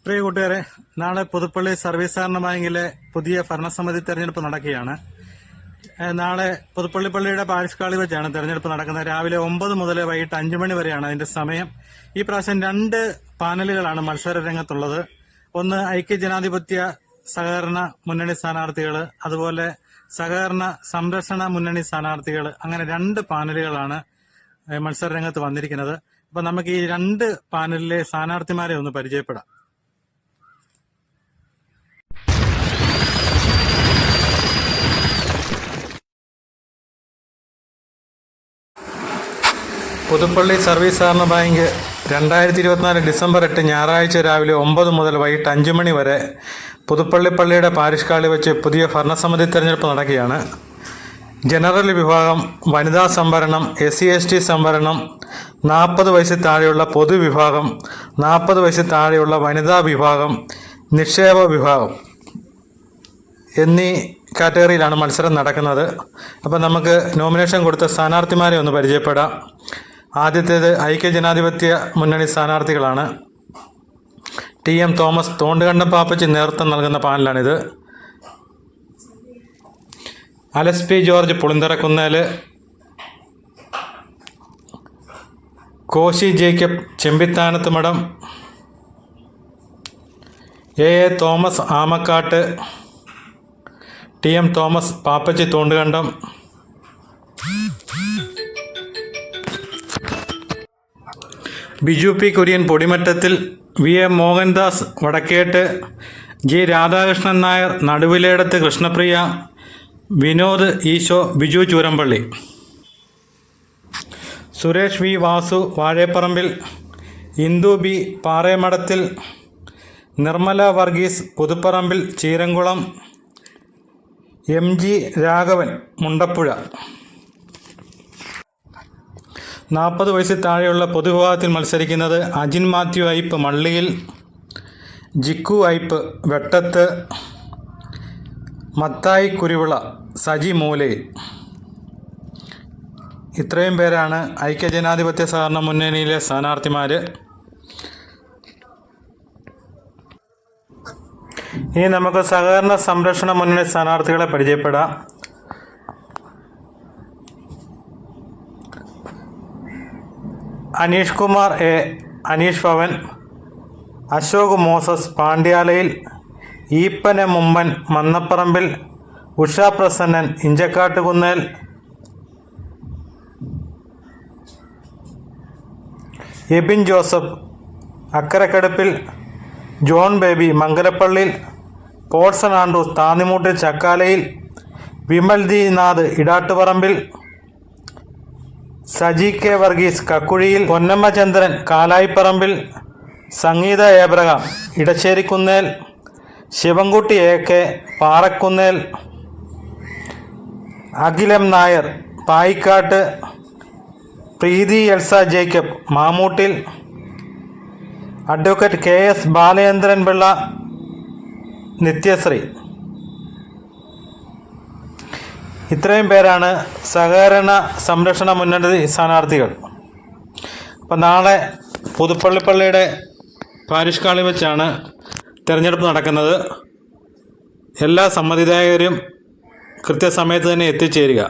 പ്രിയ കൂട്ടുകാരെ, നാളെ പുതുപ്പള്ളി സർവീസ് സഹകരണ ബാങ്കിലെ പുതിയ ഭരണസമിതി തെരഞ്ഞെടുപ്പ് നടക്കുകയാണ്. നാളെ പുതുപ്പള്ളി പള്ളിയുടെ പാരിഷ് ഹാളിൽ വെച്ചാണ് തെരഞ്ഞെടുപ്പ് നടക്കുന്നത്. രാവിലെ 9 മുതൽ വൈകിട്ട് 5 മണി വരെയാണ് അതിന്റെ സമയം. ഈ പ്രാവശ്യം 2 പാനലുകളാണ് മത്സര രംഗത്തുള്ളത്. ഒന്ന് ഐക്യജനാധിപത്യ സഹകരണ മുന്നണി സ്ഥാനാർത്ഥികൾ, അതുപോലെ സഹകരണ സംരക്ഷണ മുന്നണി സ്ഥാനാർത്ഥികൾ. അങ്ങനെ 2 പാനലുകളാണ് മത്സര രംഗത്ത് വന്നിരിക്കുന്നത്. അപ്പൊ നമുക്ക് ഈ 2 പാനലിലെ സ്ഥാനാർത്ഥിമാരെ ഒന്ന് പരിചയപ്പെടാം. പുതുപ്പള്ളി സർവീസ് സഹകരണ ബാങ്ക് 2024 ഡിസംബർ 8 ഞായറാഴ്ച രാവിലെ 9 മുതൽ വൈകിട്ട് 5 മണി വരെ പുതുപ്പള്ളി പള്ളിയുടെ പാരിഷ് ഹാളിൽ വെച്ച് പുതിയ ഭരണസമിതി തെരഞ്ഞെടുപ്പ് നടക്കുകയാണ്. ജനറൽ വിഭാഗം, വനിതാ സംവരണം, SC/ST സംവരണം, 40 വയസ്സിൽ താഴെയുള്ള പൊതുവിഭാഗം, 40 വയസ്സിൽ താഴെയുള്ള വനിതാ വിഭാഗം, നിക്ഷേപ വിഭാഗം എന്നീ കാറ്റഗറിയിലാണ് മത്സരം നടക്കുന്നത്. അപ്പം നമുക്ക് നോമിനേഷൻ കൊടുത്ത സ്ഥാനാർത്ഥിമാരെ ഒന്ന് പരിചയപ്പെടാം. ആദ്യത്തേത് ഐക്യജനാധിപത്യ മുന്നണി സ്ഥാനാർത്ഥികളാണ്. TM തോമസ്, തോണ്ടുകണ്ടം പാപ്പച്ചി നേതൃത്വം നൽകുന്ന പാനലാണിത്. Alex P George, Pulintharakkunnel, Koshy Jacob, Chembithanathu Madom, A Thomas, Amakkattu, TM Thomas, Pappachi, Thondukandam, Biju P Kurian, Podimattathil, VA Mohandas, Vadakkettu, G Radhakrishnan Nair, Naduviledathu Krishnapriya, Vinod Easo, Biju Chooramballi, Suresh V Vasu, Vazhepparambil, Indu B Paremadathil, Nirmala Varghese, Puthupparambil, Cheeramkulam, MG Raghavan, Mundappuzha. 40 വയസ്സിൽ താഴെയുള്ള പൊതുവിഭാഗത്തിൽ മത്സരിക്കുന്നത് അജിൻ മാത്യു ഐപ്പ്, മള്ളിയിൽ, ജിക്കു ഐപ്പ്, വെട്ടത്ത്, മത്തായി കുരുവിള, സജി മൂലയിൽ. ഇത്രയും പേരാണ് ഐക്യജനാധിപത്യ സഹകരണ മുന്നണിയിലെ സ്ഥാനാർത്ഥിമാർ. ഇനി നമുക്ക് സഹകരണ സംരക്ഷണ മുന്നണി സ്ഥാനാർത്ഥികളെ പരിചയപ്പെടാം. Aneesh Kumar A, Aneesh Bhavan, Ashok Moses, Pandyalayil, Eappen Mumban, Mannapparambil, Usha Prasannan, Inchakkattukunnel, Ebin Joseph, Akkarakaduppil, John Baby, Mangalappalliyil, Paulson Andrews, Thannimoottil, Chakkalayil, Vimal D Nath, Idattuparambil, Saji K Varghese, Kakkuzhiyil, Ponnamma Chandran, Kalayipparambil, Sangeetha Abraham, Idasserikkunnel, Sivankutty AK, Parakkunnel, Akhilam Nair, Payikkattu, Preethi Elsa Jacob, Mamoottil, advocate KS Balachandran Pillai, Nithyasree. ഇത്രയും പേരാണ് സഹകരണ സംരക്ഷണ മുന്നണി സ്ഥാനാർത്ഥികൾ. അപ്പം നാളെ പുതുപ്പള്ളി പള്ളിയുടെ പാരിഷ് ഹാളിൽ വെച്ചാണ് തിരഞ്ഞെടുപ്പ് നടക്കുന്നത്. എല്ലാ സമ്മതിദായകരും കൃത്യസമയത്ത് തന്നെ എത്തിച്ചേരുക.